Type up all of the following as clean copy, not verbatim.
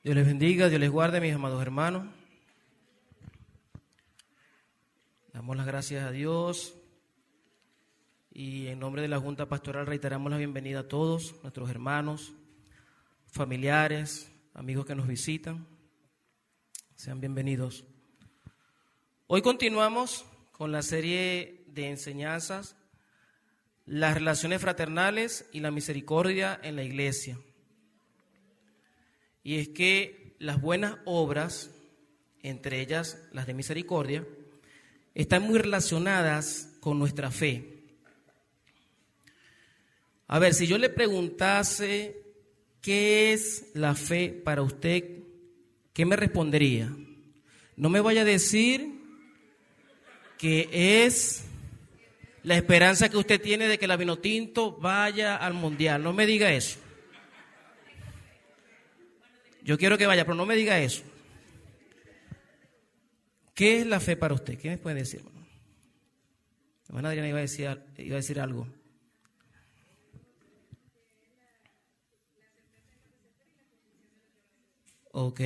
Dios les bendiga, Dios les guarde, mis amados hermanos. Damos las gracias a Dios y en nombre de la Junta Pastoral reiteramos la bienvenida a todos nuestros hermanos, familiares, amigos que nos visitan. Sean bienvenidos. Hoy continuamos con la serie de enseñanzas, las relaciones fraternales y la misericordia en la iglesia. Y es que las buenas obras, entre ellas las de misericordia, están muy relacionadas con nuestra fe. A ver, si yo le preguntase qué es la fe para usted, ¿qué me respondería? No me vaya a decir que es la esperanza que usted tiene de que la Vinotinto vaya al Mundial. No me diga eso. Yo quiero que vaya, pero no me diga eso. ¿Qué es la fe para usted? ¿Qué me puede decir, hermano? La hermana Adriana iba a decir algo. Ok.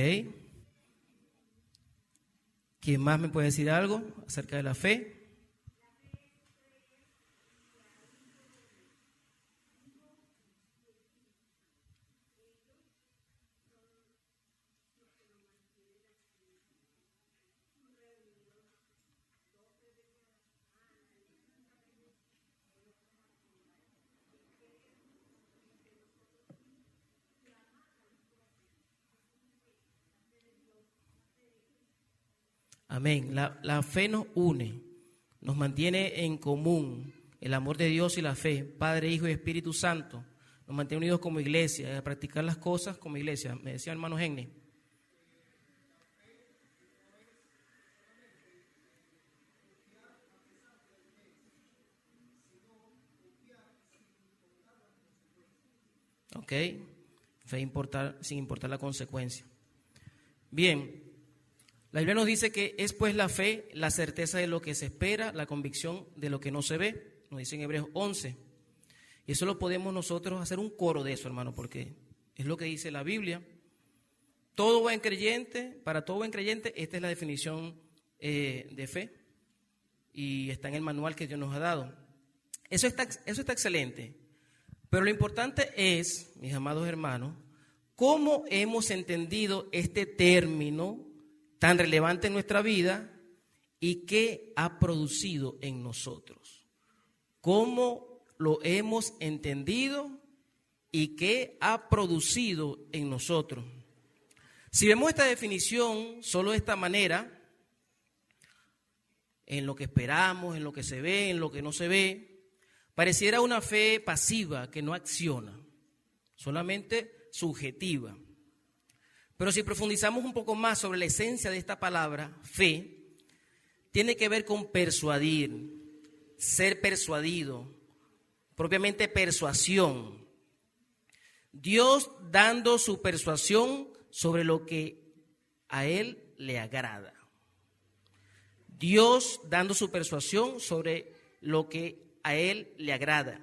¿Quién más me puede decir algo acerca de la fe? Amén. La fe nos une, nos mantiene en común el amor de Dios y la fe, Padre, Hijo y Espíritu Santo. Nos mantiene unidos como iglesia, a practicar las cosas como iglesia. Me decía el hermano Genny. Ok, fe sin importar la consecuencia. Bien. La Biblia nos dice que es pues la fe, la certeza de lo que se espera, la convicción de lo que no se ve, nos dice en Hebreos 11. Y eso lo podemos nosotros hacer un coro de eso, hermano, porque es lo que dice la Biblia. Todo buen creyente, para todo buen creyente, esta es la definición de fe y está en el manual que Dios nos ha dado. Eso está excelente, pero lo importante es, mis amados hermanos, cómo hemos entendido este término tan relevante en nuestra vida y qué ha producido en nosotros. ¿Cómo lo hemos entendido y qué ha producido en nosotros? Si vemos esta definición solo de esta manera, en lo que esperamos, en lo que se ve, en lo que no se ve, pareciera una fe pasiva que no acciona, solamente subjetiva. Pero si profundizamos un poco más sobre la esencia de esta palabra, fe, tiene que ver con persuadir, ser persuadido, propiamente persuasión. Dios dando su persuasión sobre lo que a Él le agrada. Dios dando su persuasión sobre lo que a Él le agrada.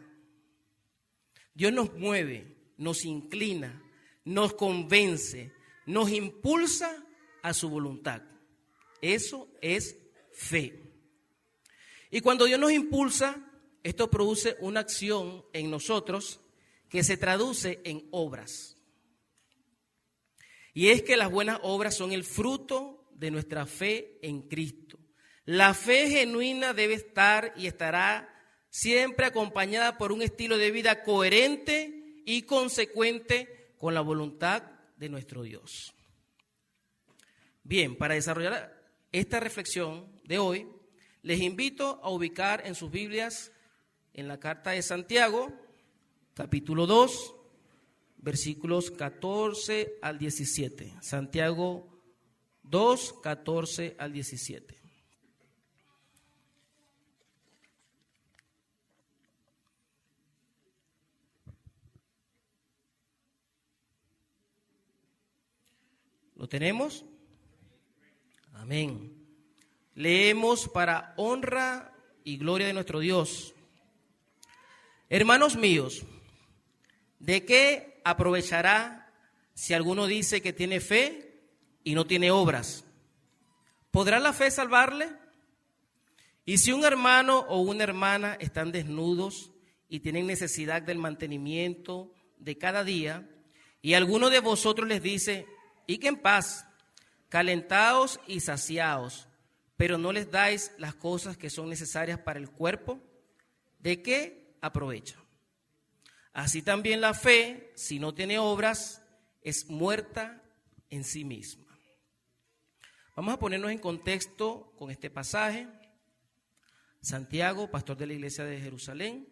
Dios nos mueve, nos inclina, nos convence, nos impulsa a su voluntad. Eso es fe. Y cuando Dios nos impulsa, esto produce una acción en nosotros que se traduce en obras. Y es que las buenas obras son el fruto de nuestra fe en Cristo. La fe genuina debe estar y estará siempre acompañada por un estilo de vida coherente y consecuente con la voluntad de nuestro Dios. Bien, para desarrollar esta reflexión de hoy, les invito a ubicar en sus Biblias en la carta de Santiago, capítulo 2, versículos 14 al 17. Santiago 2, 14 al 17. ¿Lo tenemos? Amén. Leemos para honra y gloria de nuestro Dios. Hermanos míos, ¿de qué aprovechará si alguno dice que tiene fe y no tiene obras? ¿Podrá la fe salvarle? Y si un hermano o una hermana están desnudos y tienen necesidad del mantenimiento de cada día, y alguno de vosotros les dice, id en paz, calentaos y saciaos, pero no les dais las cosas que son necesarias para el cuerpo, ¿de qué aprovecha? Así también la fe, si no tiene obras, es muerta en sí misma. Vamos a ponernos en contexto con este pasaje. Santiago, pastor de la iglesia de Jerusalén,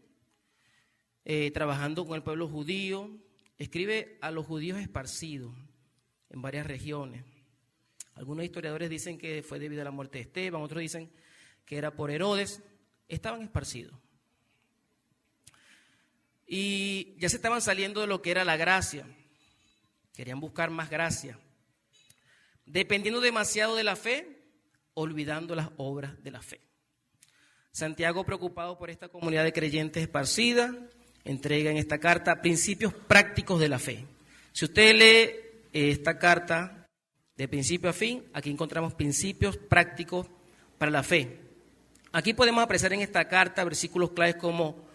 trabajando con el pueblo judío, escribe a los judíos esparcidos en varias regiones. Algunos historiadores dicen que fue debido a la muerte de Esteban, otros dicen que era por Herodes. Estaban esparcidos. Y ya se estaban saliendo de lo que era la gracia. Querían buscar más gracia. Dependiendo demasiado de la fe, olvidando las obras de la fe. Santiago, preocupado por esta comunidad de creyentes esparcida, entrega en esta carta principios prácticos de la fe. Si usted lee esta carta de principio a fin, aquí encontramos principios prácticos para la fe. Aquí podemos apreciar en esta carta versículos claves como: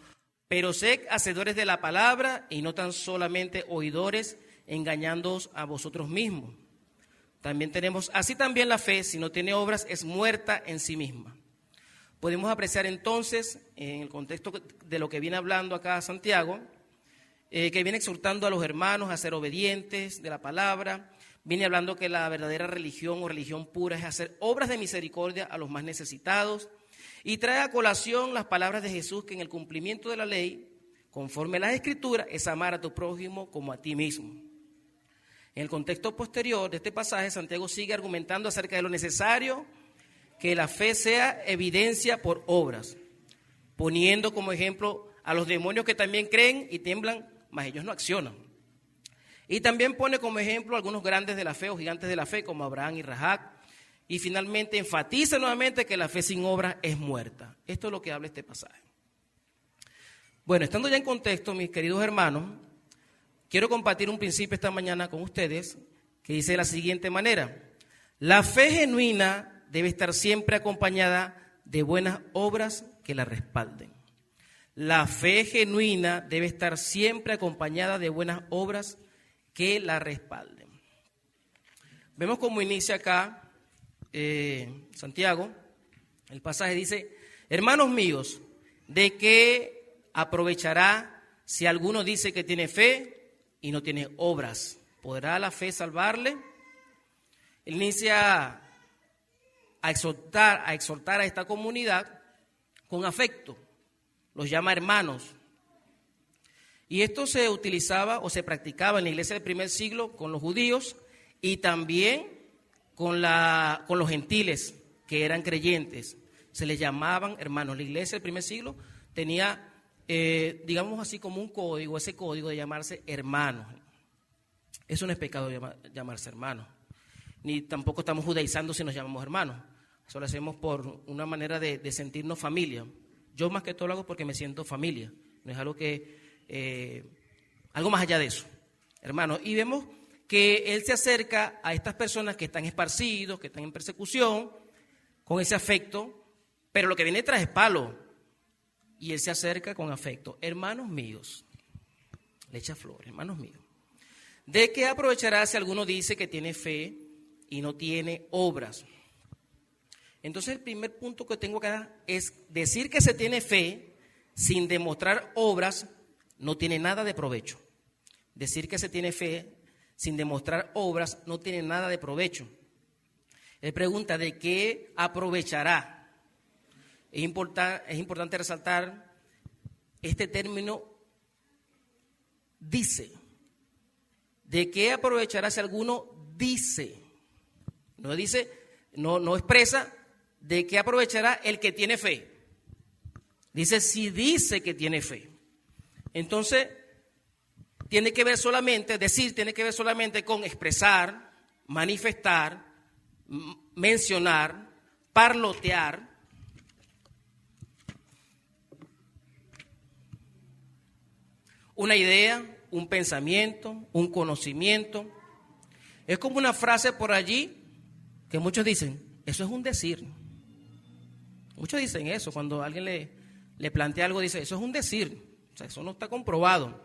pero sed hacedores de la palabra y no tan solamente oidores, engañándoos a vosotros mismos. También tenemos, así también la fe, si no tiene obras, es muerta en sí misma. Podemos apreciar entonces, en el contexto de lo que viene hablando acá Santiago, que viene exhortando a los hermanos a ser obedientes de la palabra, viene hablando que la verdadera religión o religión pura es hacer obras de misericordia a los más necesitados, y trae a colación las palabras de Jesús, que en el cumplimiento de la ley, conforme a las Escrituras, es amar a tu prójimo como a ti mismo. En el contexto posterior de este pasaje, Santiago sigue argumentando acerca de lo necesario que la fe sea evidencia por obras, poniendo como ejemplo a los demonios que también creen y tiemblan, mas ellos no accionan. Y también pone como ejemplo a algunos grandes de la fe o gigantes de la fe, como Abraham y Rahab. Y finalmente enfatiza nuevamente que la fe sin obras es muerta. Esto es lo que habla este pasaje. Bueno, estando ya en contexto, mis queridos hermanos, quiero compartir un principio esta mañana con ustedes que dice de la siguiente manera: la fe genuina debe estar siempre acompañada de buenas obras que la respalden. La fe genuina debe estar siempre acompañada de buenas obras que la respalden. Vemos cómo inicia acá Santiago. El pasaje dice: hermanos míos, ¿de qué aprovechará si alguno dice que tiene fe y no tiene obras? ¿Podrá la fe salvarle? Él inicia a exhortar a esta comunidad con afecto. Los llama hermanos. Y esto se utilizaba o se practicaba en la iglesia del primer siglo con los judíos y también con los gentiles que eran creyentes. Se les llamaban hermanos. La iglesia del primer siglo tenía, digamos así, como un código, ese código de llamarse hermanos. Eso no es pecado llamarse hermanos. Ni tampoco estamos judaizando si nos llamamos hermanos. Eso lo hacemos por una manera de sentirnos familia. Yo más que todo lo hago porque me siento familia. No es algo algo más allá de eso, hermanos. Y vemos que él se acerca a estas personas que están esparcidos, que están en persecución, con ese afecto, pero lo que viene tras es palo. Y él se acerca con afecto. Hermanos míos, le echa flores, hermanos míos. ¿De qué aprovechará si alguno dice que tiene fe y no tiene obras? Entonces el primer punto que tengo acá es decir que se tiene fe sin demostrar obras no tiene nada de provecho. Decir que se tiene fe sin demostrar obras no tiene nada de provecho. Él pregunta ¿de qué aprovechará? Es importante resaltar este término dice. ¿De qué aprovechará si alguno dice? No dice, no expresa de qué aprovechará el que tiene fe. Dice si dice que tiene fe. Entonces, tiene que ver solamente con expresar, manifestar, mencionar, parlotear. Una idea, un pensamiento, un conocimiento, Es como una frase por allí que muchos dicen, eso es un decir. Muchos dicen eso, cuando alguien le plantea algo, dice, eso es un decir, o sea, eso no está comprobado.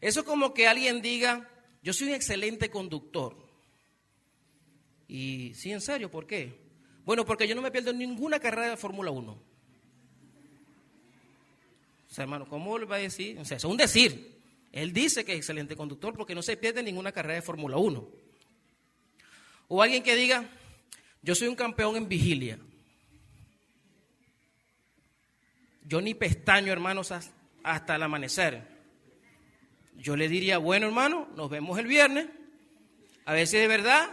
Eso es como que alguien diga, yo soy un excelente conductor. Y sí, en serio, ¿por qué? Bueno, porque yo no me pierdo en ninguna carrera de Fórmula 1. O sea, hermano, ¿cómo le va a decir? O sea, eso es un decir. Él dice que es excelente conductor porque no se pierde en ninguna carrera de Fórmula 1. O alguien que diga, yo soy un campeón en vigilia. Yo ni pestaño, hermanos, hasta el amanecer. Yo le diría, bueno, hermano, nos vemos el viernes, a ver si es de verdad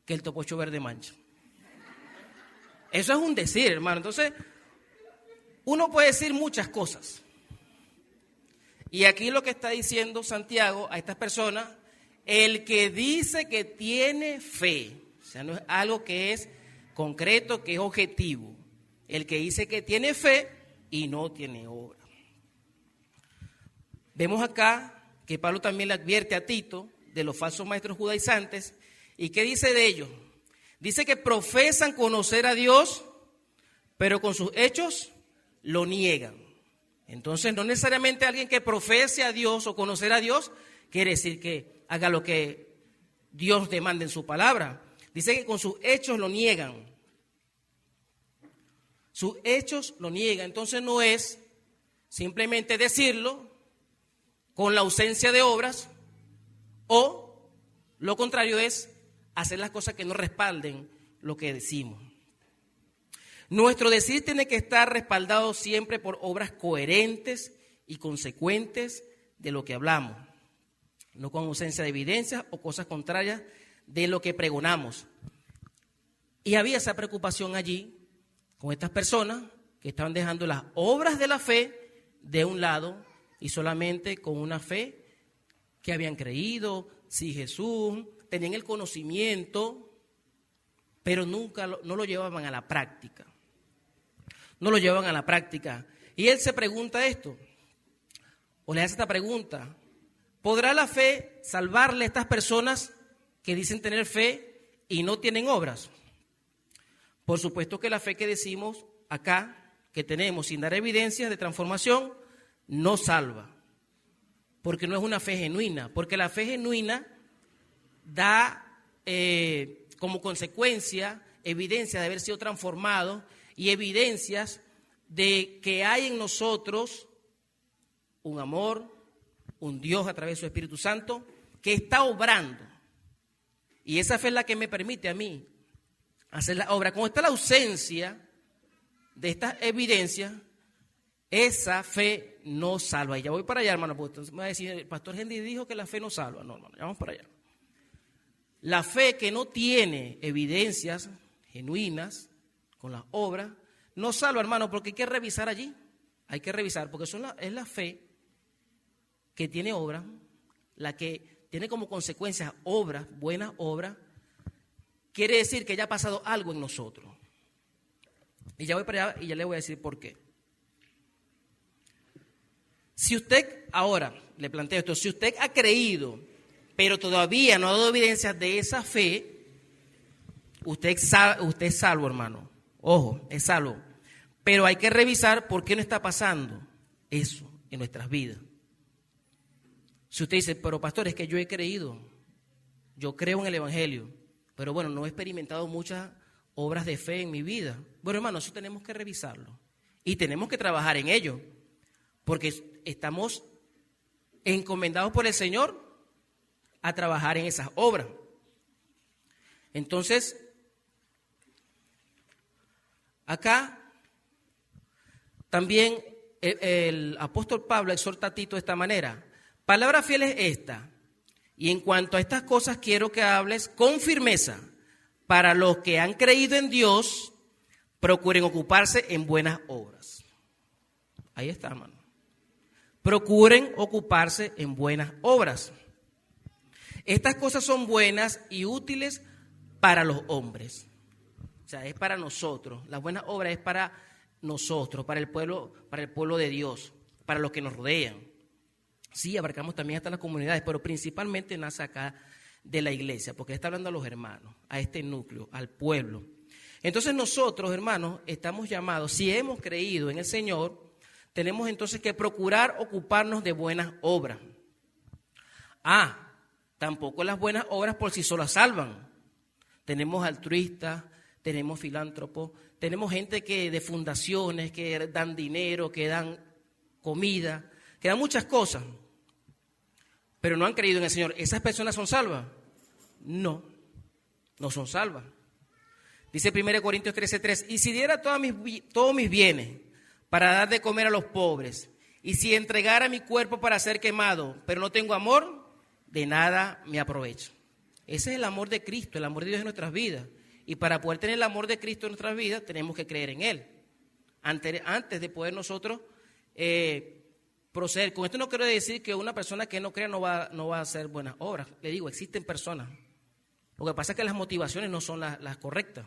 que el topocho verde mancha. Eso es un decir, hermano. Entonces, uno puede decir muchas cosas. Y aquí lo que está diciendo Santiago a estas personas, el que dice que tiene fe, o sea, no es algo que es concreto, que es objetivo. El que dice que tiene fe y no tiene obra. Vemos acá que Pablo también le advierte a Tito de los falsos maestros judaizantes. ¿Y qué dice de ellos? Dice que profesan conocer a Dios, pero con sus hechos lo niegan. Entonces, no necesariamente alguien que profese a Dios o conocer a Dios quiere decir que haga lo que Dios demanda en su palabra. Dice que con sus hechos lo niegan. Sus hechos lo niegan. Entonces, no es simplemente decirlo con la ausencia de obras, o lo contrario es hacer las cosas que no respalden lo que decimos. Nuestro decir tiene que estar respaldado siempre por obras coherentes y consecuentes de lo que hablamos, no con ausencia de evidencias o cosas contrarias de lo que pregonamos. Y había esa preocupación allí con estas personas que estaban dejando las obras de la fe de un lado y solamente con una fe que habían creído, sí, Jesús, tenían el conocimiento, pero nunca no lo llevaban a la práctica. No lo llevaban a la práctica. Y él se pregunta esto, o le hace esta pregunta: ¿podrá la fe salvarle a estas personas que dicen tener fe y no tienen obras? Por supuesto que la fe que decimos acá, que tenemos sin dar evidencias de transformación, no salva, porque no es una fe genuina, porque la fe genuina da como consecuencia evidencia de haber sido transformado y evidencias de que hay en nosotros un amor, un Dios a través de su Espíritu Santo que está obrando, y esa fe es la que me permite a mí hacer la obra. Como está la ausencia de estas evidencias, esa fe no salva. Y ya voy para allá, hermano, porque entonces me va a decir, el pastor Henry dijo que la fe no salva. No, hermano, ya vamos para allá. La fe que no tiene evidencias genuinas con las obras, no salva, hermano, porque hay que revisar allí. Hay que revisar, porque es la fe que tiene obras, la que tiene como consecuencia obras, buenas obras, quiere decir que ya ha pasado algo en nosotros. Y ya voy para allá y ya le voy a decir por qué. Si usted, ahora le planteo esto, si usted ha creído, pero todavía no ha dado evidencias de esa fe, usted es salvo, hermano. Ojo, es salvo. Pero hay que revisar por qué no está pasando eso en nuestras vidas. Si usted dice, pero pastor, es que yo he creído, yo creo en el Evangelio, pero bueno, no he experimentado muchas obras de fe en mi vida. Bueno, hermano, eso tenemos que revisarlo y tenemos que trabajar en ello, porque estamos encomendados por el Señor a trabajar en esas obras. Entonces, acá también el apóstol Pablo exhorta a Tito de esta manera: palabra fiel es esta, y en cuanto a estas cosas quiero que hables con firmeza. Para los que han creído en Dios, procuren ocuparse en buenas obras. Ahí está, hermano. Procuren ocuparse en buenas obras. Estas cosas son buenas y útiles para los hombres. O sea, es para nosotros. Las buenas obras es para nosotros, para el pueblo de Dios, para los que nos rodean. Sí, abarcamos también hasta las comunidades, pero principalmente nace acá de la iglesia, porque está hablando a los hermanos, a este núcleo, al pueblo. Entonces nosotros, hermanos, estamos llamados, si hemos creído en el Señor, tenemos entonces que procurar ocuparnos de buenas obras. Tampoco las buenas obras por sí solas salvan. Tenemos altruistas, tenemos filántropos, tenemos gente que de fundaciones, que dan dinero, que dan comida, que dan muchas cosas, pero no han creído en el Señor. ¿Esas personas son salvas? No son salvas. Dice 1 Corintios 13:3, y si diera todos mis bienes para dar de comer a los pobres, y si entregara mi cuerpo para ser quemado, pero no tengo amor, de nada me aprovecho. Ese es el amor de Cristo, el amor de Dios en nuestras vidas. Y para poder tener el amor de Cristo en nuestras vidas, tenemos que creer en Él. Antes de poder nosotros proceder. Con esto no quiero decir que una persona que no crea no va a hacer buenas obras. Le digo, existen personas. Lo que pasa es que las motivaciones no son las correctas.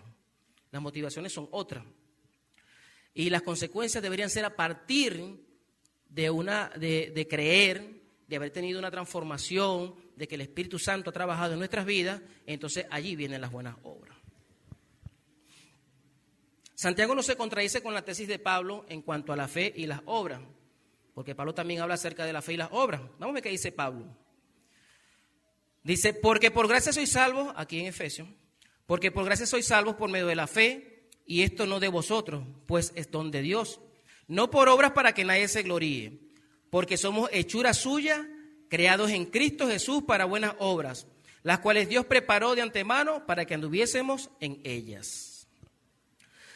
Las motivaciones son otras. Y las consecuencias deberían ser a partir de creer, de haber tenido una transformación, de que el Espíritu Santo ha trabajado en nuestras vidas. Entonces allí vienen las buenas obras. Santiago no se contradice con la tesis de Pablo en cuanto a la fe y las obras, porque Pablo también habla acerca de la fe y las obras. Vamos a ver qué dice Pablo. Dice, porque por gracia sois salvos, aquí en Efesios, porque por gracia sois salvos por medio de la fe, y esto no de vosotros, pues es don de Dios, no por obras para que nadie se gloríe, porque somos hechura suya, creados en Cristo Jesús para buenas obras, las cuales Dios preparó de antemano para que anduviésemos en ellas.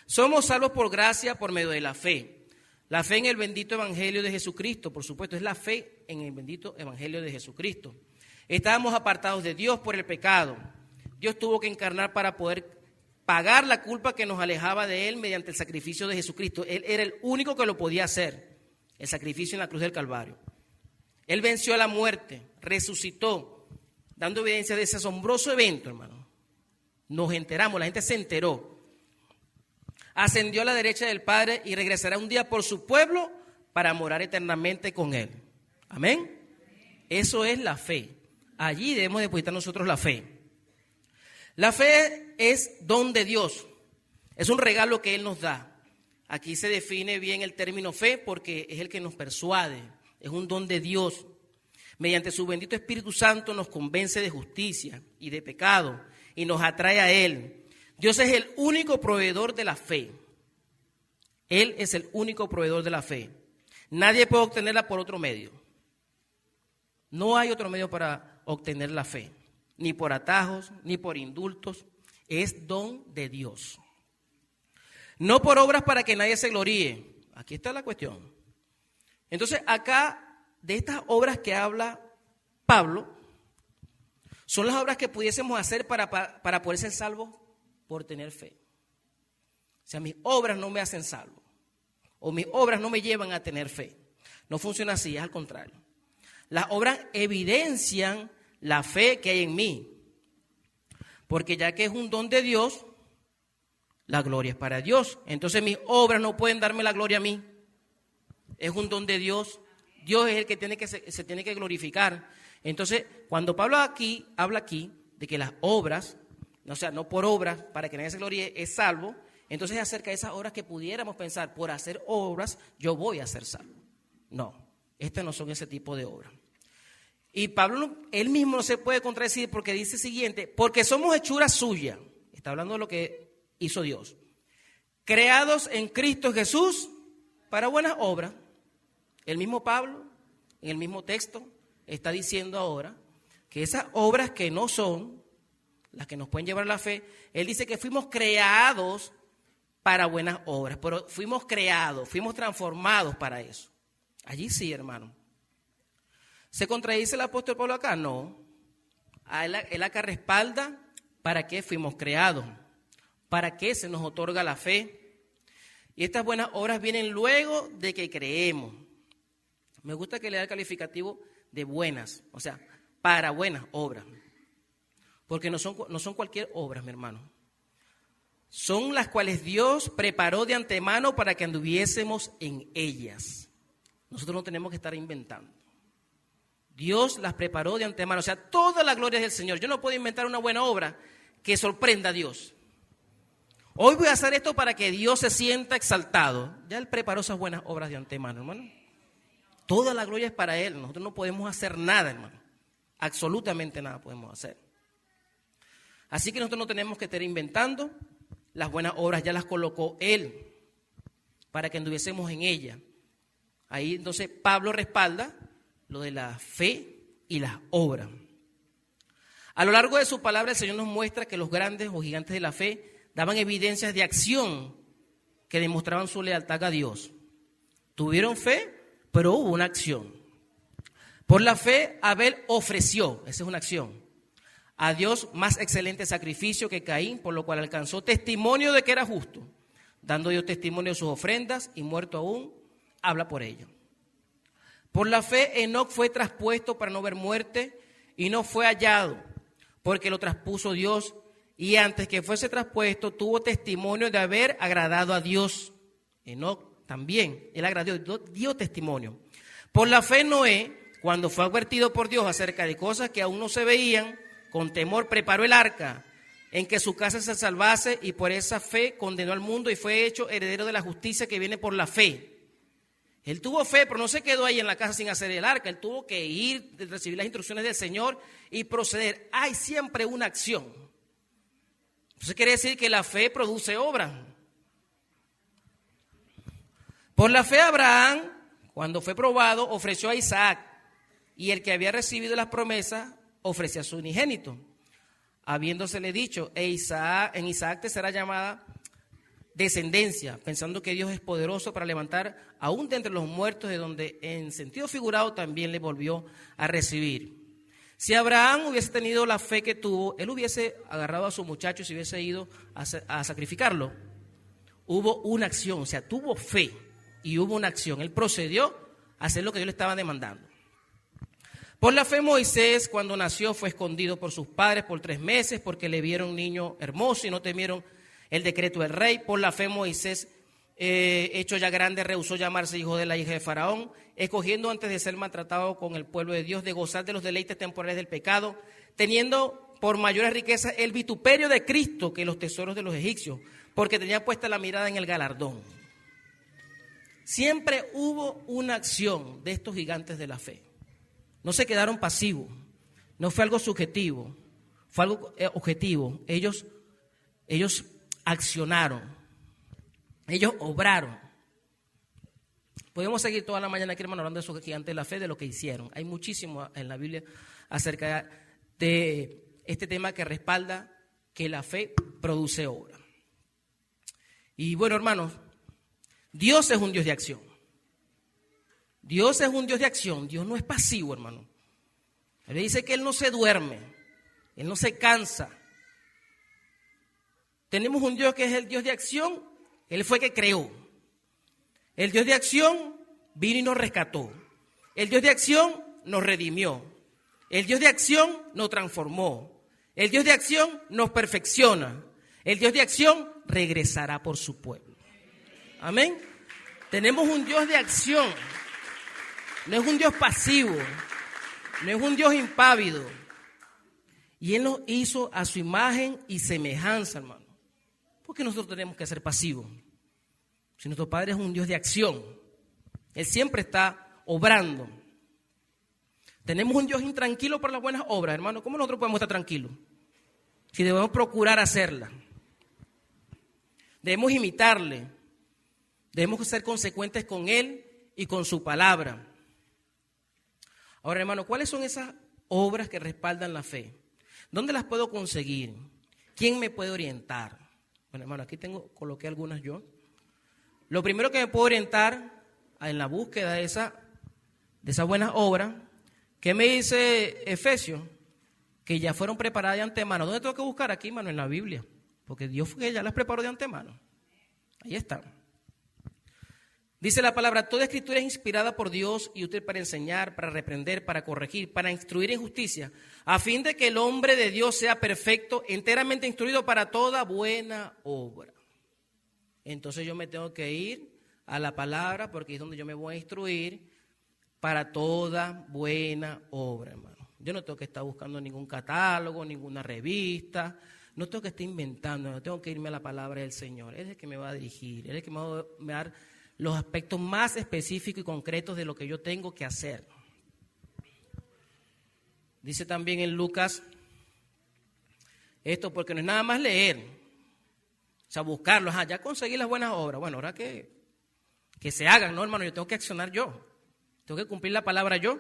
Somos salvos por gracia por medio de la fe. La fe en el bendito evangelio de Jesucristo, por supuesto, es la fe en el bendito evangelio de Jesucristo. Estábamos apartados de Dios por el pecado. Dios tuvo que encarnar para poder pagar la culpa que nos alejaba de Él mediante el sacrificio de Jesucristo. Él era el único que lo podía hacer, el sacrificio en la cruz del Calvario. Él venció a la muerte, resucitó, dando evidencia de ese asombroso evento, hermano. Nos enteramos, la gente se enteró. Ascendió a la derecha del Padre y regresará un día por su pueblo para morar eternamente con Él. Amén. Eso es la fe. Allí debemos depositar nosotros la fe. La fe es don de Dios. Es un regalo que Él nos da. Aquí se define bien el término fe porque es el que nos persuade. Es un don de Dios. Mediante su bendito Espíritu Santo nos convence de justicia y de pecado y nos atrae a Él. Dios es el único proveedor de la fe. Él es el único proveedor de la fe. Nadie puede obtenerla por otro medio. No hay otro medio para obtener la fe. Ni por atajos, ni por indultos. Es don de Dios. No por obras para que nadie se gloríe. Aquí está la cuestión. Entonces acá, de estas obras que habla Pablo, son las obras que pudiésemos hacer para poder ser salvos por tener fe. O sea, mis obras no me hacen salvo. O mis obras no me llevan a tener fe. No funciona así, es al contrario. Las obras evidencian la fe que hay en mí. Porque ya que es un don de Dios, la gloria es para Dios. Entonces mis obras no pueden darme la gloria a mí. Es un don de Dios. Dios es el que se tiene que glorificar. Entonces, cuando Pablo habla aquí de que las obras, o sea, no por obras, para que nadie se gloríe, es salvo, entonces es acerca de esas obras que pudiéramos pensar, por hacer obras, yo voy a ser salvo. No, estas no son ese tipo de obras. Y Pablo, él mismo no se puede contradecir porque dice siguiente, porque somos hechura suya, está hablando de lo que hizo Dios, creados en Cristo Jesús para buenas obras. El mismo Pablo, en el mismo texto, está diciendo ahora que esas obras que no son las que nos pueden llevar a la fe, él dice que fuimos creados para buenas obras, pero fuimos creados, fuimos transformados para eso. Allí sí, hermano. ¿Se contradice el apóstol Pablo acá? No. Él acá respalda para qué fuimos creados, para qué se nos otorga la fe. Y estas buenas obras vienen luego de que creemos. Me gusta que le da el calificativo de buenas, o sea, para buenas obras. Porque no son cualquier obra, mi hermano. Son las cuales Dios preparó de antemano para que anduviésemos en ellas. Nosotros no tenemos que estar inventando. Dios las preparó de antemano. O sea, toda la gloria es del Señor. Yo no puedo inventar una buena obra que sorprenda a Dios. Hoy voy a hacer esto para que Dios se sienta exaltado. Ya Él preparó esas buenas obras de antemano, hermano. Toda la gloria es para Él. Nosotros no podemos hacer nada, hermano. Absolutamente nada podemos hacer. Así que nosotros no tenemos que estar inventando. Las buenas obras ya las colocó Él para que anduviésemos en ellas. Ahí entonces Pablo respalda lo de la fe y las obras. A lo largo de su palabra el Señor nos muestra que los grandes o gigantes de la fe daban evidencias de acción que demostraban su lealtad a Dios. Tuvieron fe, pero hubo una acción. Por la fe Abel ofreció, esa es una acción, a Dios más excelente sacrificio que Caín, por lo cual alcanzó testimonio de que era justo, dando Dios testimonio de sus ofrendas y muerto aún, habla por ello. Por la fe Enoc fue traspuesto para no ver muerte y no fue hallado, porque lo traspuso Dios, y antes que fuese traspuesto tuvo testimonio de haber agradado a Dios. Enoc también, él agradó, dio testimonio. Por la fe Noé, cuando fue advertido por Dios acerca de cosas que aún no se veían, con temor preparó el arca en que su casa se salvase, y por esa fe condenó al mundo y fue hecho heredero de la justicia que viene por la fe. Él tuvo fe, pero no se quedó ahí en la casa sin hacer el arca. Él tuvo que ir, recibir las instrucciones del Señor y proceder. Hay siempre una acción. Eso quiere decir que la fe produce obra. Por la fe Abraham, cuando fue probado, ofreció a Isaac, y el que había recibido las promesas ofrecía a su unigénito, habiéndosele dicho, en Isaac te será llamada descendencia, pensando que Dios es poderoso para levantar aún de entre los muertos, de donde en sentido figurado también le volvió a recibir. Si Abraham hubiese tenido la fe que tuvo, él hubiese agarrado a su muchacho y se hubiese ido a sacrificarlo. Hubo una acción, o sea, tuvo fe y hubo una acción. Él procedió a hacer lo que Dios le estaba demandando. Por la fe Moisés, cuando nació, fue escondido por sus padres por 3 meses porque le vieron un niño hermoso y no temieron el decreto del rey. Por la fe Moisés, hecho ya grande, rehusó llamarse hijo de la hija de Faraón, escogiendo antes de ser maltratado con el pueblo de Dios, de gozar de los deleites temporales del pecado, teniendo por mayores riquezas el vituperio de Cristo que los tesoros de los egipcios, porque tenía puesta la mirada en el galardón. Siempre hubo una acción de estos gigantes de la fe. No se quedaron pasivos, no fue algo subjetivo, fue algo objetivo. Ellos accionaron, ellos obraron. Podemos seguir toda la mañana aquí, hermano, hablando de esos gigantes de la fe, de lo que hicieron. Hay muchísimo en la Biblia acerca de este tema que respalda que la fe produce obra. Y bueno, hermanos, Dios es un Dios de acción. Dios es un Dios de acción. Dios no es pasivo, hermano. Él dice que Él no se duerme, Él no se cansa. Tenemos un Dios que es el Dios de acción. Él fue que creó. El Dios de acción vino y nos rescató. El Dios de acción nos redimió. El Dios de acción nos transformó. El Dios de acción nos perfecciona. El Dios de acción regresará por su pueblo. Amén. Tenemos un Dios de acción. No es un Dios pasivo. No es un Dios impávido. Y Él nos hizo a su imagen y semejanza, hermano. ¿Por qué nosotros tenemos que ser pasivos? Si nuestro Padre es un Dios de acción, Él siempre está obrando. Tenemos un Dios intranquilo por las buenas obras, hermano. ¿Cómo nosotros podemos estar tranquilos? Si debemos procurar hacerlas. Debemos imitarle. Debemos ser consecuentes con Él y con su palabra. Ahora, hermano, ¿cuáles son esas obras que respaldan la fe? ¿Dónde las puedo conseguir? ¿Quién me puede orientar? Bueno, hermano, aquí coloqué algunas yo. Lo primero que me puedo orientar en la búsqueda de esas buenas obras, ¿qué me dice Efesios? Que ya fueron preparadas de antemano. ¿Dónde tengo que buscar? Aquí, hermano, en la Biblia. Porque Dios fue que ya las preparó de antemano. Ahí están. Dice la palabra, toda escritura es inspirada por Dios y útil para enseñar, para reprender, para corregir, para instruir en justicia, a fin de que el hombre de Dios sea perfecto, enteramente instruido para toda buena obra. Entonces yo me tengo que ir a la palabra porque es donde yo me voy a instruir para toda buena obra, hermano. Yo no tengo que estar buscando ningún catálogo, ninguna revista, no tengo que estar inventando, no tengo que irme a la palabra del Señor. Él es el que me va a dirigir, Él es el que me va a dar los aspectos más específicos y concretos de lo que yo tengo que hacer. Dice también en Lucas esto, porque no es nada más leer, o sea, buscarlos, ya conseguí las buenas obras. Bueno, ahora que se hagan, no, hermano, yo tengo que accionar yo, tengo que cumplir la palabra yo.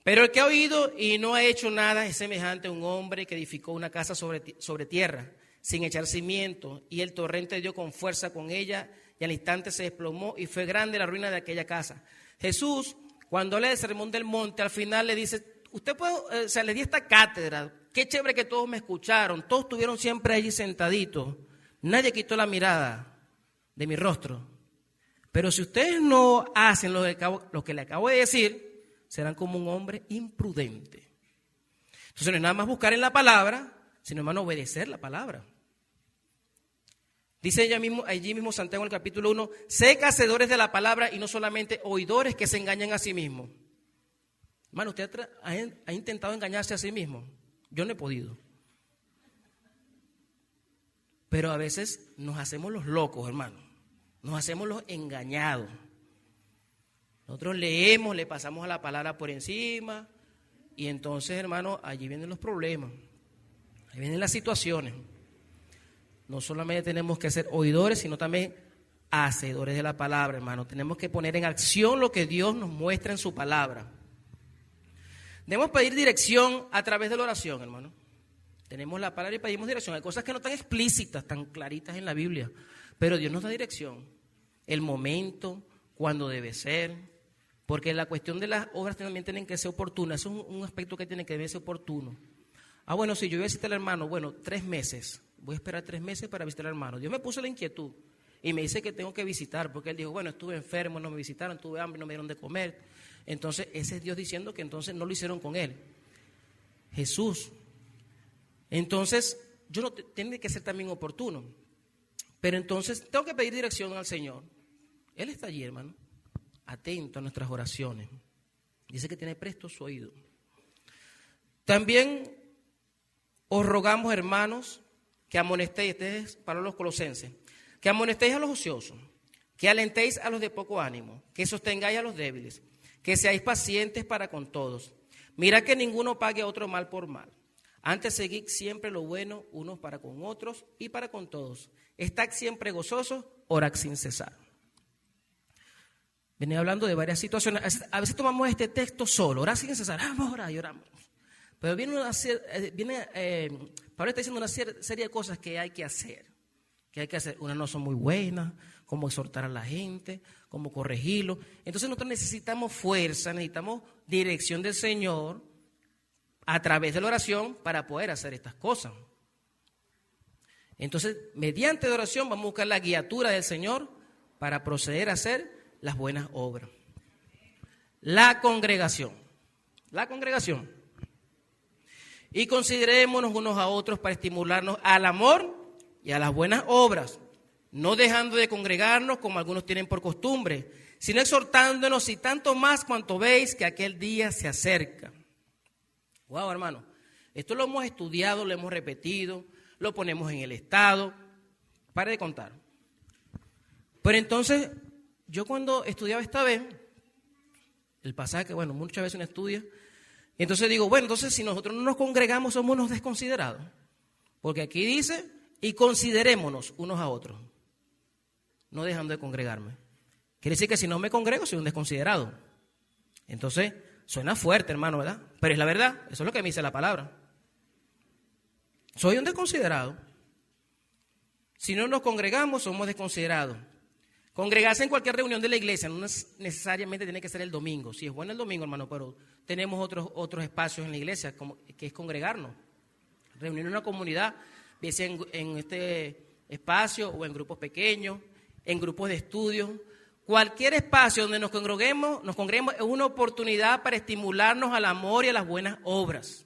Pero el que ha oído y no ha hecho nada es semejante a un hombre que edificó una casa sobre tierra, sin echar cimiento, y el torrente dio con fuerza con ella, y al instante se desplomó, y fue grande la ruina de aquella casa. Jesús, cuando habla del sermón del monte, al final le dice, usted puede, le di esta cátedra, qué chévere que todos me escucharon, todos estuvieron siempre allí sentaditos, nadie quitó la mirada de mi rostro. Pero si ustedes no hacen lo que le acabo de decir, serán como un hombre imprudente. Entonces no es nada más buscar en la palabra, sino, hermano, obedecer la palabra. Dice allí mismo Santiago en el capítulo 1, sé hacedores de la palabra y no solamente oidores que se engañan a sí mismos. Hermano, ¿usted ha intentado engañarse a sí mismo? Yo no he podido. Pero a veces nos hacemos los locos, hermano. Nos hacemos los engañados. Nosotros leemos, le pasamos a la palabra por encima y entonces, hermano, allí vienen los problemas, ahí vienen las situaciones. No solamente tenemos que ser oidores, sino también hacedores de la palabra, hermano. Tenemos que poner en acción lo que Dios nos muestra en su palabra. Debemos pedir dirección a través de la oración, hermano. Tenemos la palabra y pedimos dirección. Hay cosas que no están explícitas, tan claritas en la Biblia, pero Dios nos da dirección. El momento, cuándo debe ser. Porque la cuestión de las obras también tienen que ser oportunas. Eso es un aspecto que tiene que ser oportuno. Bueno, si yo voy a visitar al hermano, 3 meses. Voy a esperar 3 meses para visitar al hermano. Dios me puso la inquietud y me dice que tengo que visitar. Porque él dijo, estuve enfermo, no me visitaron, tuve hambre, no me dieron de comer. Entonces, ese es Dios diciendo que entonces no lo hicieron con él. Jesús. Entonces, tiene que ser también oportuno. Pero entonces, tengo que pedir dirección al Señor. Él está allí, hermano, atento a nuestras oraciones. Dice que tiene presto su oído. También os rogamos, hermanos, que amonestéis, este es para los colosenses, que amonestéis a los ociosos, que alentéis a los de poco ánimo, que sostengáis a los débiles, que seáis pacientes para con todos. Mirad que ninguno pague a otro mal por mal. Antes seguid siempre lo bueno unos para con otros y para con todos. Estad siempre gozosos, orad sin cesar. Venía hablando de varias situaciones. A veces tomamos este texto solo, orar sin cesar, vamos a orar y oramos. Pero Pablo está diciendo una serie de cosas que hay que hacer. Unas no son muy buenas, como exhortar a la gente, como corregirlo. Entonces nosotros necesitamos fuerza, necesitamos dirección del Señor a través de la oración para poder hacer estas cosas. Entonces, mediante la oración vamos a buscar la guiatura del Señor para proceder a hacer las buenas obras. La congregación. Y considerémonos unos a otros para estimularnos al amor y a las buenas obras, no dejando de congregarnos como algunos tienen por costumbre, sino exhortándonos y tanto más cuanto veis que aquel día se acerca. Wow, hermano, esto lo hemos estudiado, lo hemos repetido, lo ponemos en el estado. Pare de contar. Pero entonces, yo cuando estudiaba esta vez, el pasaje que, muchas veces uno estudia, y entonces digo, entonces si nosotros no nos congregamos somos unos desconsiderados. Porque aquí dice, y considerémonos unos a otros, no dejando de congregarme. Quiere decir que si no me congrego soy un desconsiderado. Entonces, suena fuerte, hermano, ¿verdad? Pero es la verdad, eso es lo que me dice la palabra. Soy un desconsiderado. Si no nos congregamos, somos desconsiderados. Congregarse en cualquier reunión de la iglesia no necesariamente tiene que ser el domingo. Sí, es bueno el domingo, hermano, pero tenemos otros espacios en la iglesia que es congregarnos. Reunir una comunidad, bien sea en este espacio o en grupos pequeños, en grupos de estudio. Cualquier espacio donde nos congreguemos es una oportunidad para estimularnos al amor y a las buenas obras.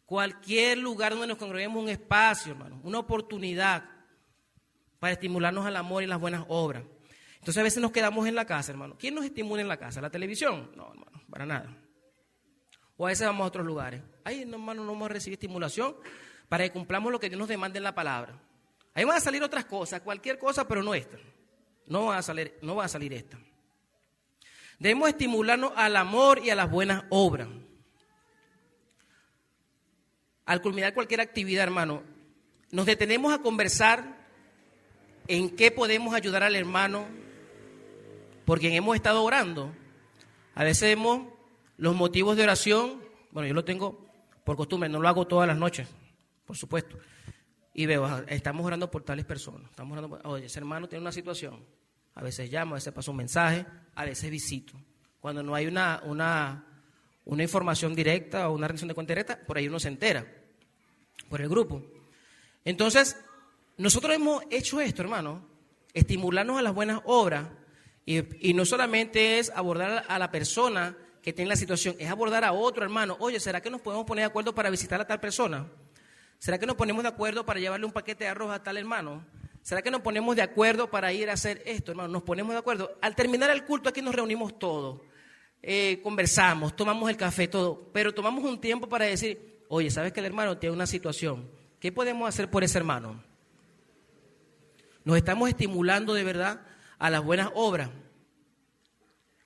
Cualquier lugar donde nos congreguemos es un espacio, hermano, una oportunidad para estimularnos al amor y las buenas obras. Entonces a veces nos quedamos en la casa, hermano. ¿Quién nos estimula en la casa? ¿La televisión? No, hermano, para nada. O a veces vamos a otros lugares. Ahí, no, hermano, no vamos a recibir estimulación para que cumplamos lo que Dios nos demanda en la palabra. Ahí van a salir otras cosas, cualquier cosa, pero no esta. No va a salir esta. Debemos estimularnos al amor y a las buenas obras. Al culminar cualquier actividad, hermano, nos detenemos a conversar en qué podemos ayudar al hermano por quien hemos estado orando. A veces vemos los motivos de oración. Bueno, yo lo tengo por costumbre, no lo hago todas las noches, por supuesto. Y veo, estamos orando por tales personas. Estamos orando por, oye, ese hermano tiene una situación. A veces llamo, a veces paso un mensaje, a veces visito. Cuando no hay una información directa o una rendición de cuenta directa, por ahí uno se entera, por el grupo. Entonces, nosotros hemos hecho esto, hermano, estimularnos a las buenas obras. Y no solamente es abordar a la persona que tiene la situación, es abordar a otro hermano. Oye, ¿será que nos podemos poner de acuerdo para visitar a tal persona? ¿Será que nos ponemos de acuerdo para llevarle un paquete de arroz a tal hermano? ¿Será que nos ponemos de acuerdo para ir a hacer esto, hermano? Nos ponemos de acuerdo. Al terminar el culto aquí nos reunimos todos, conversamos, tomamos el café, todo. Pero tomamos un tiempo para decir, oye, ¿sabes que el hermano tiene una situación? ¿Qué podemos hacer por ese hermano? Nos estamos estimulando de verdad a las buenas obras.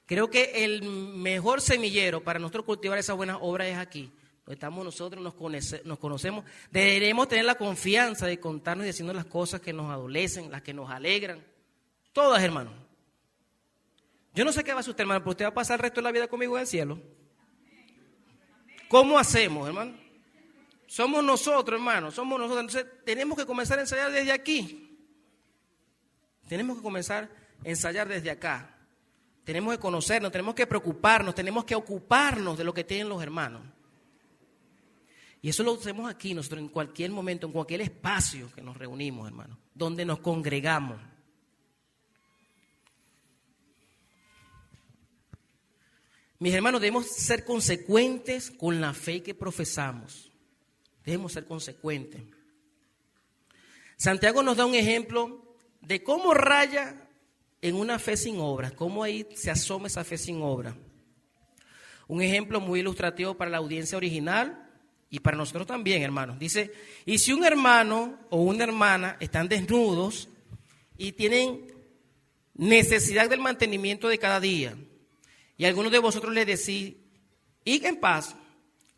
Creo que el mejor semillero para nosotros cultivar esas buenas obras es aquí. Donde estamos nosotros, nos conocemos. Deberemos tener la confianza de contarnos y decirnos las cosas que nos adolecen, las que nos alegran. Todas, hermano. Yo no sé qué va a hacer usted, hermano, pero usted va a pasar el resto de la vida conmigo en el cielo. ¿Cómo hacemos, hermano? Somos nosotros, hermano, somos nosotros. Entonces, tenemos que comenzar a ensayar desde aquí. Tenemos que comenzar a ensayar desde acá. Tenemos que conocernos, tenemos que preocuparnos, tenemos que ocuparnos de lo que tienen los hermanos. Y eso lo hacemos aquí, nosotros en cualquier momento, en cualquier espacio que nos reunimos, hermano, donde nos congregamos. Mis hermanos, debemos ser consecuentes con la fe que profesamos. Debemos ser consecuentes. Santiago nos da un ejemplo de cómo raya en una fe sin obras, cómo ahí se asoma esa fe sin obras. Un ejemplo muy ilustrativo para la audiencia original y para nosotros también, hermanos. Dice, y si un hermano o una hermana están desnudos y tienen necesidad del mantenimiento de cada día, y algunos de vosotros les decís, id en paz,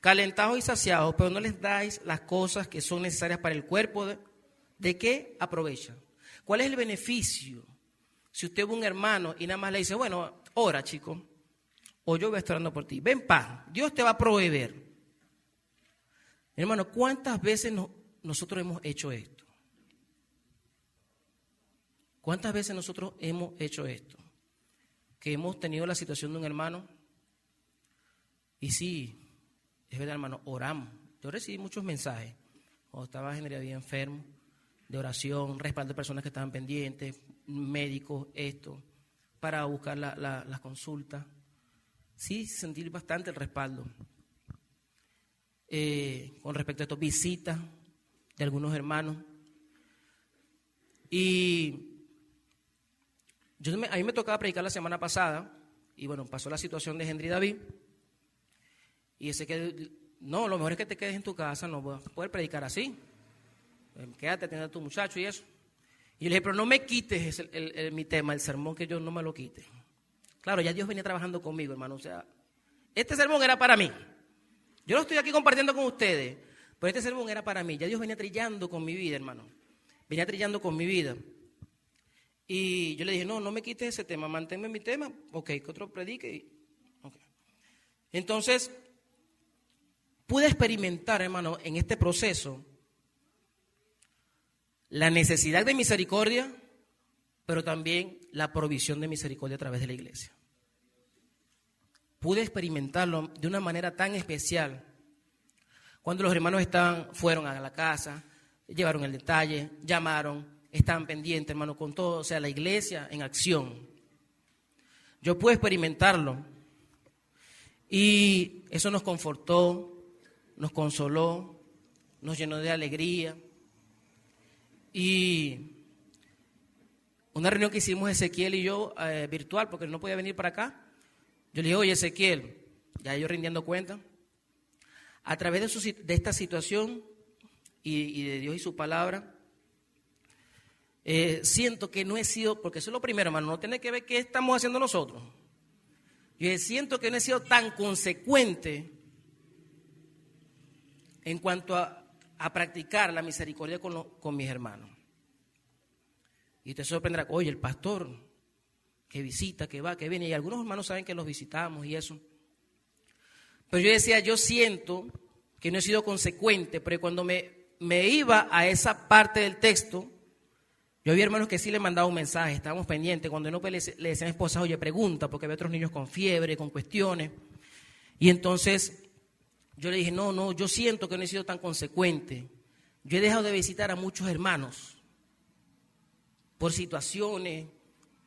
calentados y saciados, pero no les dais las cosas que son necesarias para el cuerpo, ¿de qué aprovechan? ¿Cuál es el beneficio? Si usted ve un hermano y nada más le dice, bueno, ora, chico, o yo voy a estar orando por ti, ven paz, Dios te va a proveer. Hermano, ¿cuántas veces nosotros hemos hecho esto? ¿Cuántas veces nosotros hemos hecho esto? Que hemos tenido la situación de un hermano y sí, es verdad, hermano, oramos. Yo recibí muchos mensajes cuando estaba en el día enfermo, de oración, respaldo de personas que estaban pendientes, médicos, esto, para buscar las consultas. Sí, sentí bastante el respaldo. Con respecto a esto, visitas de algunos hermanos. Y a mí me tocaba predicar la semana pasada, y bueno, pasó la situación de Henry David, y ese que, no, lo mejor es que te quedes en tu casa, no vas a poder predicar así. Quédate atendiendo a tu muchacho y eso. Y yo le dije, pero no me quites mi tema, el sermón, que yo no me lo quite. Claro, ya Dios venía trabajando conmigo, hermano. O sea, este sermón era para mí. Yo lo estoy aquí compartiendo con ustedes, pero este sermón era para mí. Ya Dios venía trillando con mi vida, hermano. Venía trillando con mi vida. Y yo le dije, no me quites ese tema, manténme mi tema. Ok, que otro predique. Okay. Entonces, pude experimentar, hermano, en este proceso la necesidad de misericordia, pero también la provisión de misericordia a través de la iglesia. Pude experimentarlo de una manera tan especial. Cuando los hermanos fueron a la casa, llevaron el detalle, llamaron, estaban pendientes, hermano, con todo, o sea, la iglesia en acción. Yo pude experimentarlo y eso nos confortó, nos consoló, nos llenó de alegría. Y una reunión que hicimos Ezequiel y yo virtual, porque no podía venir para acá. Yo le dije, oye Ezequiel, ya yo rindiendo cuenta, a través de esta situación y de Dios y su palabra, siento que no he sido, porque eso es lo primero, hermano, no tiene que ver qué estamos haciendo nosotros. Yo siento que no he sido tan consecuente en cuanto a practicar la misericordia con mis hermanos. Y usted se sorprenderá, oye, el pastor que visita, que va, que viene, y algunos hermanos saben que los visitamos y eso. Pero yo decía, yo siento que no he sido consecuente, pero cuando me iba a esa parte del texto, yo había hermanos que sí le mandaba un mensaje, estábamos pendientes. Cuando no, pues le decía a mi esposa, oye, pregunta, porque había otros niños con fiebre, con cuestiones. Y entonces yo le dije, no, yo siento que no he sido tan consecuente. Yo he dejado de visitar a muchos hermanos por situaciones,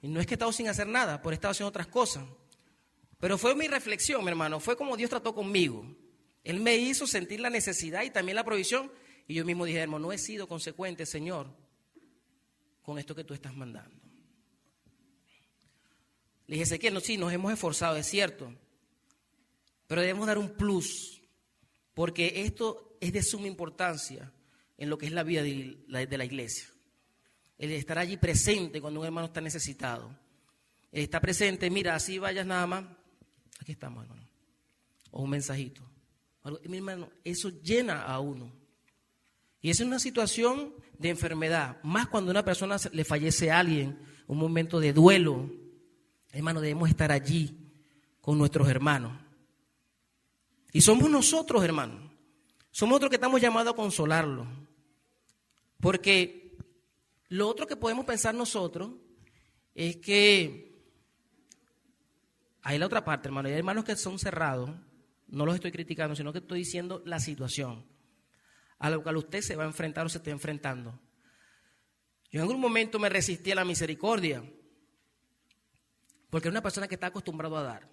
y no es que he estado sin hacer nada, por he estado haciendo otras cosas. Pero fue mi reflexión, mi hermano, fue como Dios trató conmigo. Él me hizo sentir la necesidad y también la provisión, y yo mismo dije, hermano, no he sido consecuente, Señor, con esto que tú estás mandando. Le dije, Ezequiel, no, sí, nos hemos esforzado, es cierto, pero debemos dar un plus, porque esto es de suma importancia en lo que es la vida de la iglesia. El estar allí presente cuando un hermano está necesitado. El estar presente, mira, así vayas nada más, aquí estamos, hermano, o un mensajito. Mi hermano, eso llena a uno. Y esa es una situación de enfermedad, más cuando a una persona le fallece a alguien, un momento de duelo. Hermano, debemos estar allí con nuestros hermanos. Y somos nosotros, hermanos. Somos otros que estamos llamados a consolarlos. Porque lo otro que podemos pensar nosotros es que hay la otra parte, hermano. Hay hermanos que son cerrados, no los estoy criticando, sino que estoy diciendo la situación a lo cual usted se va a enfrentar o se está enfrentando. Yo en algún momento me resistí a la misericordia, porque era una persona que está acostumbrado a dar.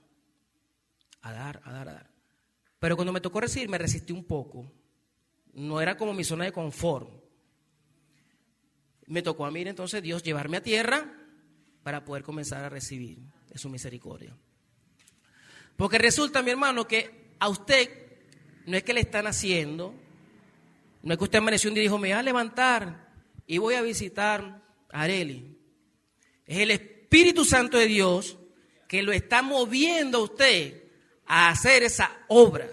Pero cuando me tocó recibir, me resistí un poco. No era como mi zona de confort. Me tocó a mí entonces Dios llevarme a tierra para poder comenzar a recibir de su misericordia. Porque resulta, mi hermano, que a usted no es que le están haciendo, no es que usted amaneció un día y dijo, me voy a levantar y voy a visitar a Areli. Es el Espíritu Santo de Dios que lo está moviendo a usted a hacer esa obra,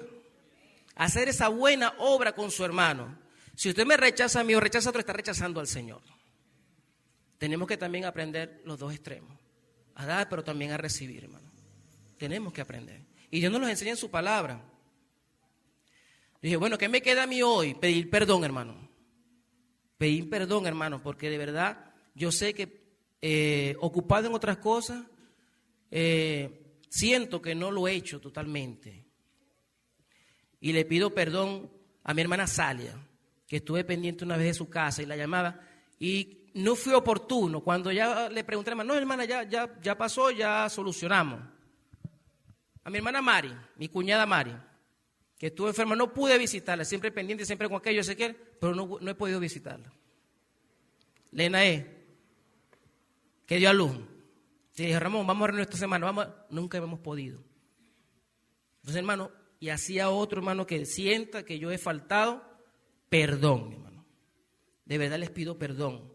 a hacer esa buena obra con su hermano. Si usted me rechaza a mí o rechaza a otro, está rechazando al Señor. Tenemos que también aprender los dos extremos, a dar pero también a recibir, hermano. Tenemos que aprender. Y Dios nos los enseña en su palabra. Yo dije, bueno, ¿qué me queda a mí hoy? Pedir perdón, hermano. Pedir perdón, hermano, porque de verdad yo sé que ocupado en otras cosas, siento que no lo he hecho totalmente. Y le pido perdón a mi hermana Salia, que estuve pendiente una vez de su casa y la llamaba, y no fui oportuno. Cuando ya le pregunté a la hermana, no, hermana, ya pasó, ya solucionamos. A mi hermana Mari, mi cuñada Mari, que estuvo enferma, no pude visitarla, siempre pendiente, siempre con aquello, Ezequiel, pero no he podido visitarla. Lenae, que dio a luz. Y dije, Ramón, vamos a reunir esta semana, nunca hemos podido. Entonces, hermano, y hacía otro hermano que sienta que yo he faltado, perdón, mi hermano. De verdad les pido perdón,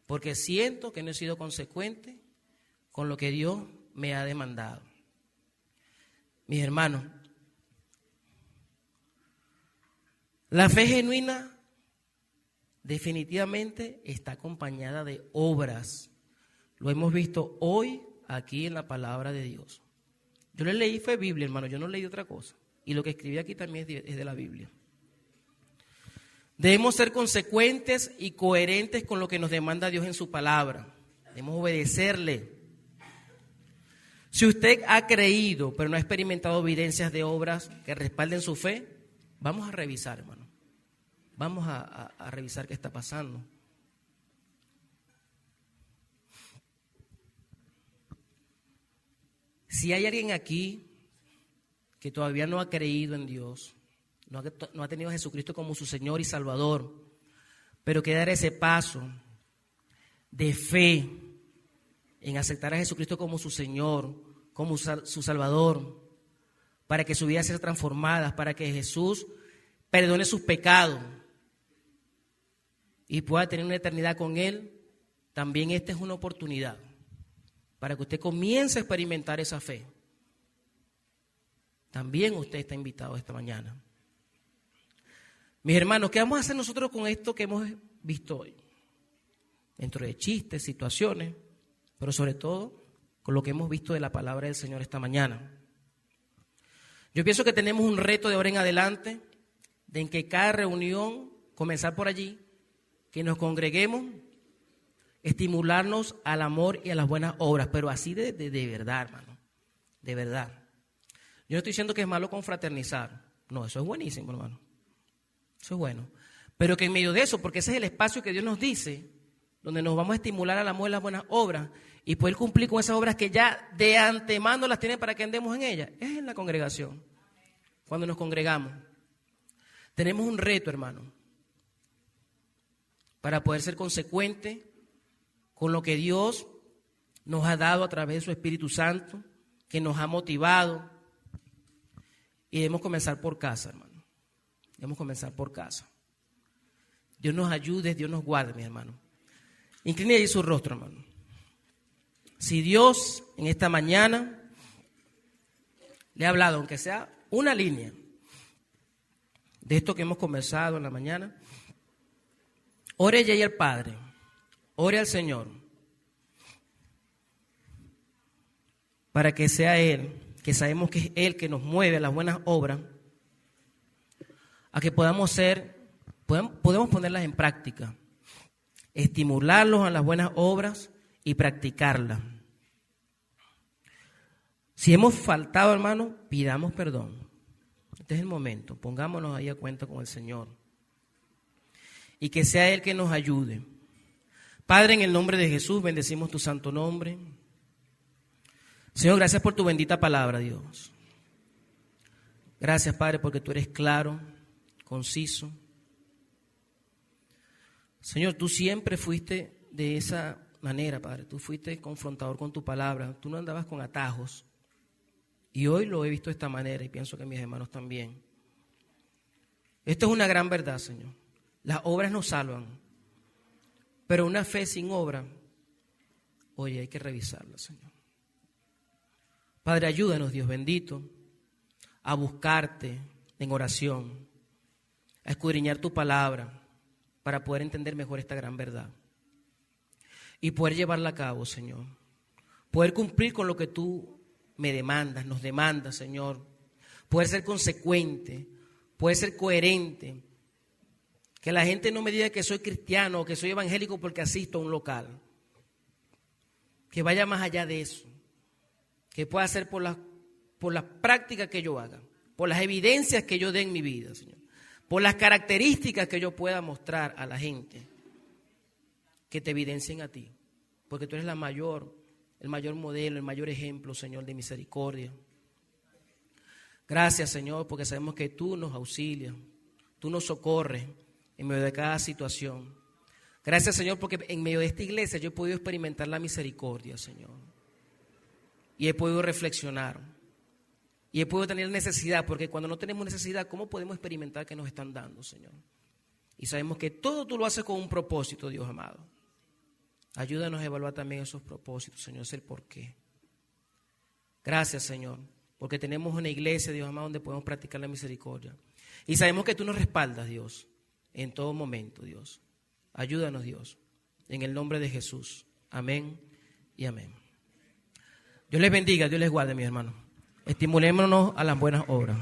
porque siento que no he sido consecuente con lo que Dios me ha demandado. Mis hermanos, la fe genuina definitivamente está acompañada de obras. Lo hemos visto hoy aquí en la palabra de Dios. Yo le leí fue Biblia, hermano, yo no leí otra cosa. Y lo que escribí aquí también es de la Biblia. Debemos ser consecuentes y coherentes con lo que nos demanda Dios en su palabra. Debemos obedecerle. Si usted ha creído, pero no ha experimentado evidencias de obras que respalden su fe, vamos a revisar, hermano. Vamos a revisar qué está pasando. Si hay alguien aquí que todavía no ha creído en Dios, no ha tenido a Jesucristo como su Señor y Salvador, pero quiere dar ese paso de fe, en aceptar a Jesucristo como su Señor, como su Salvador, para que su vida sea transformada, para que Jesús perdone sus pecados y pueda tener una eternidad con Él, también esta es una oportunidad para que usted comience a experimentar esa fe. También usted está invitado esta mañana. Mis hermanos, ¿qué vamos a hacer nosotros con esto que hemos visto hoy? Dentro de chistes, situaciones, pero sobre todo con lo que hemos visto de la palabra del Señor esta mañana. Yo pienso que tenemos un reto de ahora en adelante, de en que cada reunión, comenzar por allí, que nos congreguemos, estimularnos al amor y a las buenas obras, pero así de verdad, hermano, de verdad. Yo no estoy diciendo que es malo confraternizar, no, eso es buenísimo, hermano, eso es bueno, pero que en medio de eso, porque ese es el espacio que Dios nos dice, donde nos vamos a estimular al amor y las buenas obras, y poder cumplir con esas obras que ya de antemano las tiene para que andemos en ellas, es en la congregación, cuando nos congregamos. Tenemos un reto, hermano, para poder ser consecuentes con lo que Dios nos ha dado a través de su Espíritu Santo, que nos ha motivado. Y debemos comenzar por casa, hermano. Debemos comenzar por casa. Dios nos ayude, Dios nos guarde, mi hermano. Incline ahí su rostro, hermano. Si Dios en esta mañana le ha hablado, aunque sea una línea de esto que hemos conversado en la mañana, ore ya al Padre, ore al Señor, para que sea Él, que sabemos que es Él que nos mueve a las buenas obras, a que podamos ponerlas en práctica, estimularlos a las buenas obras y practicarlas. Si hemos faltado, hermano, pidamos perdón. Este es el momento, pongámonos ahí a cuenta con el Señor. Y que sea Él que nos ayude. Padre, en el nombre de Jesús, bendecimos tu santo nombre. Señor, gracias por tu bendita palabra, Dios. Gracias, Padre, porque tú eres claro, conciso. Señor, tú siempre fuiste de esa manera, Padre. Tú fuiste confrontador con tu palabra. Tú no andabas con atajos. Y hoy lo he visto de esta manera y pienso que mis hermanos también. Esto es una gran verdad, Señor. Las obras nos salvan. Pero una fe sin obra, oye, hay que revisarla, Señor. Padre, ayúdanos, Dios bendito, a buscarte en oración, a escudriñar tu palabra para poder entender mejor esta gran verdad y poder llevarla a cabo, Señor. Poder cumplir con lo que tú me demandas, nos demandas, Señor. Poder ser consecuente, poder ser coherente. Que la gente no me diga que soy cristiano o que soy evangélico porque asisto a un local. Que vaya más allá de eso. Que pueda ser por las prácticas que yo haga, por las evidencias que yo dé en mi vida, Señor. Por las características que yo pueda mostrar a la gente. Que te evidencien a ti. Porque tú eres el mayor modelo, el mayor ejemplo, Señor, de misericordia. Gracias, Señor, porque sabemos que tú nos auxilias, tú nos socorres en medio de cada situación. Gracias, Señor, porque en medio de esta iglesia yo he podido experimentar la misericordia, Señor. Y he podido reflexionar. Y he podido tener necesidad, porque cuando no tenemos necesidad, ¿cómo podemos experimentar que nos están dando, Señor? Y sabemos que todo tú lo haces con un propósito, Dios amado. Ayúdanos a evaluar también esos propósitos, Señor, es el porqué. Gracias, Señor, porque tenemos una iglesia, Dios amado, donde podemos practicar la misericordia. Y sabemos que tú nos respaldas, Dios, en todo momento, Dios. Ayúdanos, Dios, en el nombre de Jesús. Amén y amén. Dios les bendiga, Dios les guarde, mis hermanos. Estimulémonos a las buenas obras.